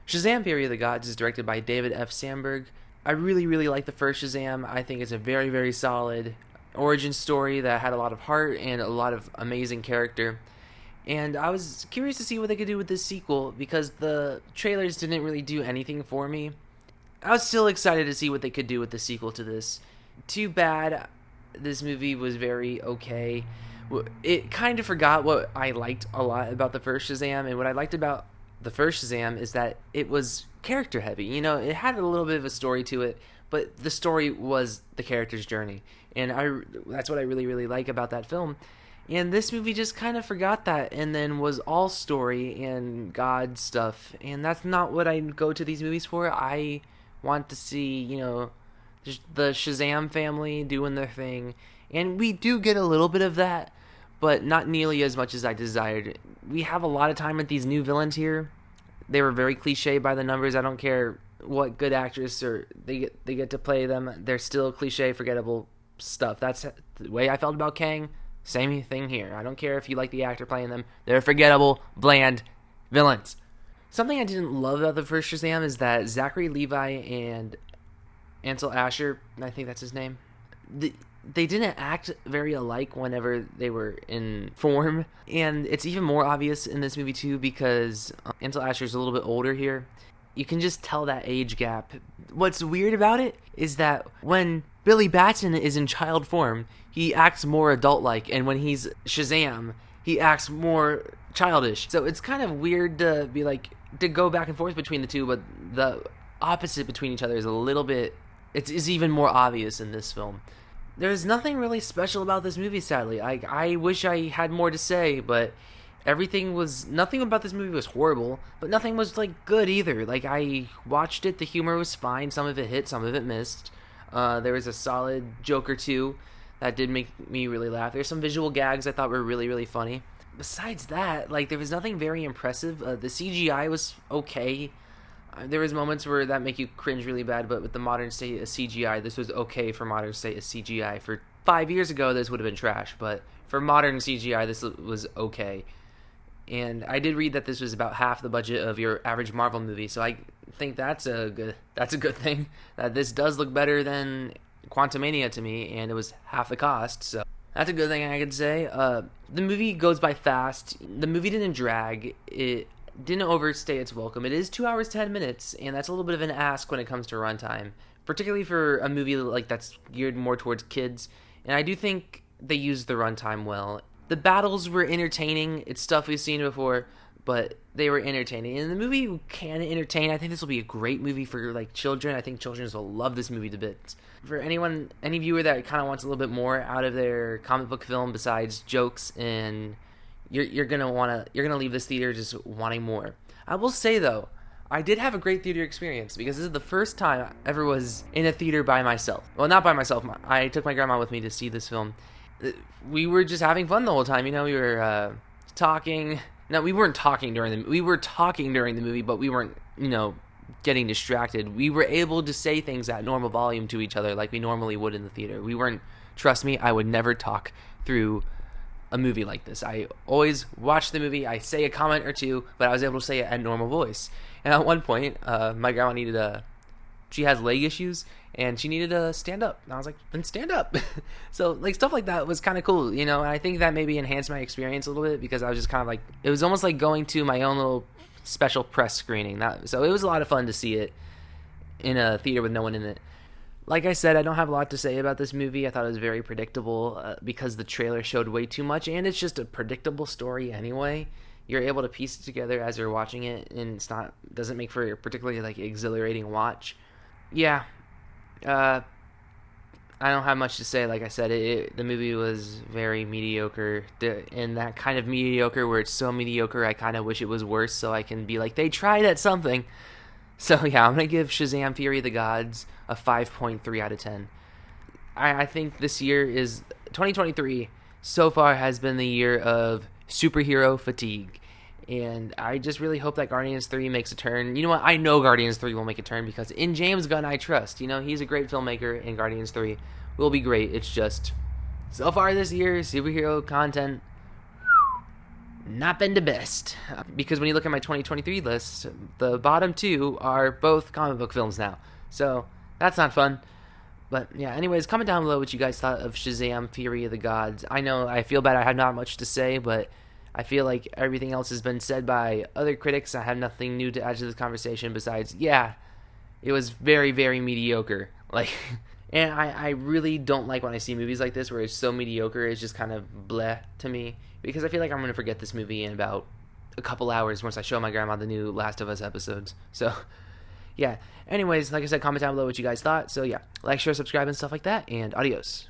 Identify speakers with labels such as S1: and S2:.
S1: Shazam! Fury of the Gods is directed by David F. Sandberg. I really, really like the first Shazam. I think it's a very, very solid origin story that had a lot of heart and a lot of amazing character. And I was curious to see what they could do with this sequel because the trailers didn't really do anything for me. I was still excited to see what they could do with the sequel to this. Too bad this movie was very okay. It kind of forgot what I liked a lot about the first Shazam, and what I liked about the first Shazam is that it was character heavy. You know, it had a little bit of a story to it, but the story was the character's journey, and that's what I really, really like about that film. And this movie just kind of forgot that and then was all story and God stuff. And that's not what I go to these movies for. I want to see, the Shazam family doing their thing. And we do get a little bit of that, but not nearly as much as I desired. We have a lot of time with these new villains here. They were very cliche by the numbers. I don't care what good actress or they get to play them. They're still cliche, forgettable stuff. That's the way I felt about Kang. Same thing here. I don't care if you like the actor playing them. They're forgettable, bland villains. Something I didn't love about the first Shazam is that Zachary Levi and Ansel Asher, I think that's his name, they didn't act very alike whenever they were in form. And it's even more obvious in this movie too because Ansel Asher's a little bit older here. You can just tell that age gap. What's weird about it is that when Billy Batson is in child form, he acts more adult-like, and when he's Shazam, he acts more childish. So it's kind of weird to be like, to go back and forth between the two, but the opposite between each other is a little bit, it's even more obvious in this film. There's nothing really special about this movie, sadly. I wish I had more to say, but nothing about this movie was horrible, but nothing was, good either. I watched it, the humor was fine, some of it hit, some of it missed. There was a solid joke or two that did make me really laugh. There's some visual gags I thought were really, really funny. Besides that, there was nothing very impressive. The CGI was okay. There was moments where that make you cringe really bad, but with the modern state of CGI, this was okay for modern state of CGI. For 5 years ago, this would have been trash, but for modern CGI, this was okay. And I did read that this was about half the budget of your average Marvel movie, so I think that's a good thing. That this does look better than Quantumania to me, and it was half the cost, so that's a good thing I could say. The movie goes by fast. The movie didn't drag. It didn't overstay its welcome. It is 2 hours 10 minutes, and that's a little bit of an ask when it comes to runtime, particularly for a movie that's geared more towards kids. And I do think they used the runtime well. The battles were entertaining. It's stuff we've seen before, but they were entertaining. And the movie can entertain. I think this will be a great movie for children. I think children will love this movie to bits. For any viewer that kind of wants a little bit more out of their comic book film besides jokes, and you're gonna leave this theater just wanting more. I will say though, I did have a great theater experience because this is the first time I ever was in a theater by myself. Well, not by myself. I took my grandma with me to see this film. We were just having fun the whole time. We were talking. No, we weren't talking we were talking during the movie, but we weren't, getting distracted. We were able to say things at normal volume to each other like we normally would in the theater. We weren't, trust me, I would never talk through a movie like this. I always watch the movie, I say a comment or two, but I was able to say it at normal voice. And at one point, my grandma she has leg issues, and she needed to stand up. And I was like, then stand up. So, stuff like that was kind of cool, and I think that maybe enhanced my experience a little bit because I was just kind of it was almost like going to my own little special press screening. So it was a lot of fun to see it in a theater with no one in it. Like I said, I don't have a lot to say about this movie. I thought it was very predictable because the trailer showed way too much, and it's just a predictable story anyway. You're able to piece it together as you're watching it, and doesn't make for a particularly exhilarating watch. Yeah, I don't have much to say. Like I said, the movie was very mediocre, and that kind of mediocre where it's so mediocre I kind of wish it was worse so I can be like, they tried at something. So yeah, I'm going to give Shazam! Fury of the Gods a 5.3 out of 10. I think this year 2023 so far has been the year of superhero fatigue. And I just really hope that Guardians 3 makes a turn. You know what? I know Guardians 3 will make a turn because in James Gunn I trust. He's a great filmmaker, and Guardians 3 will be great. It's just, so far this year, superhero content, not been the best. Because when you look at my 2023 list, the bottom two are both comic book films now. So that's not fun. But yeah, anyways, comment down below what you guys thought of Shazam Fury of the Gods. I know I feel bad I have not much to say, but I feel like everything else has been said by other critics. I have nothing new to add to this conversation besides, yeah, it was very, very mediocre. Like, and I really don't like when I see movies like this where it's so mediocre, it's just kind of bleh to me. Because I feel like I'm going to forget this movie in about a couple hours once I show my grandma the new Last of Us episodes. So, yeah. Anyways, like I said, comment down below what you guys thought. So, yeah, like, share, subscribe, and stuff like that. And adios.